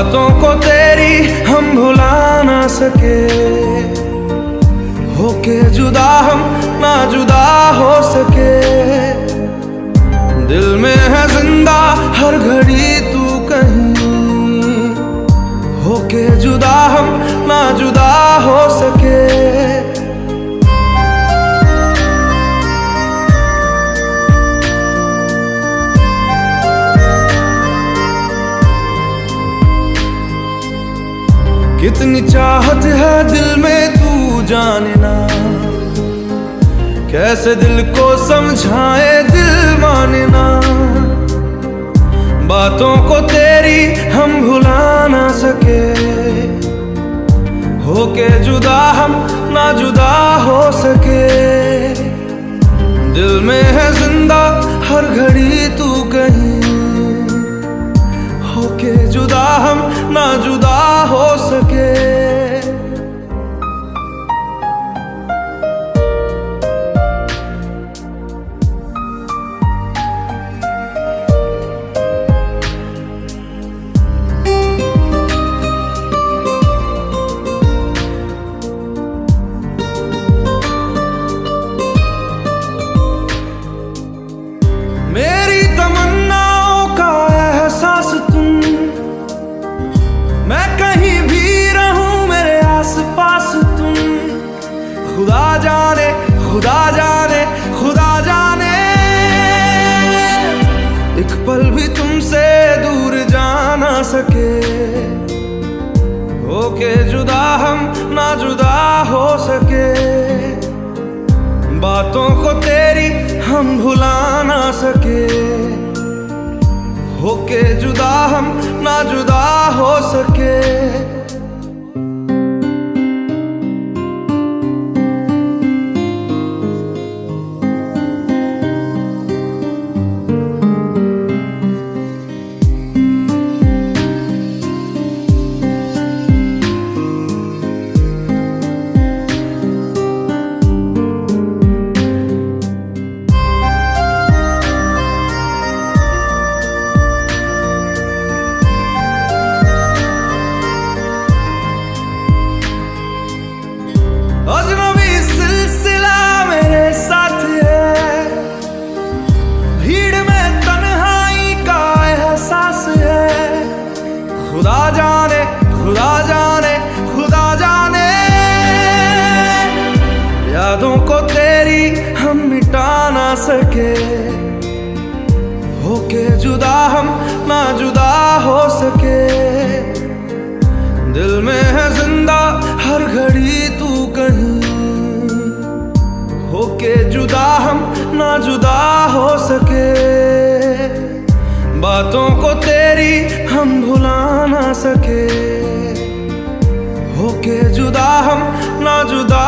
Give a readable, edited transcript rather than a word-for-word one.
बातों को तेरी हम भुला ना सके, होके जुदा हम ना जुदा हो सके। दिल में है जिंदा हर घड़ी तू कहीं, होके जुदा हम ना जुदा हो सके। कितनी चाहत है दिल में तू जाने ना, कैसे दिल को समझाए दिल माने ना। बातों को तेरी हम भुला ना सके, होके जुदा हम ना जुदा हो सके। दिल में है जिंदा हर घड़ी तू कहीं, होके जुदा हम ना जुदा हो सके। मेरी तमन्नाओं का एहसास तुम, मैं कहीं भी रहूं मेरे आस पास तुम। खुदा जाने खुदा जाने खुदा जाने, एक पल भी तुमसे दूर जा ना सके, होके जुदा हम ना जुदा हो सके। बातों को तेरी हम भुला ना सके, होके जुदा हम ना जुदा हो सके। अजनबी सिलसिला मेरे साथ है, भीड़ में तन्हाई का एहसास है। खुदा जाने खुदा जाने खुदा जाने, यादों को तेरी हम मिटा ना सके, होके जुदा हम ना जुदा हो सके। दिल में है जिंदा हर घड़ी तू कहीं, होके जुदा हम ना जुदा हो सके। बातों को तेरी हम भुला ना सके, होके जुदा हम ना जुदा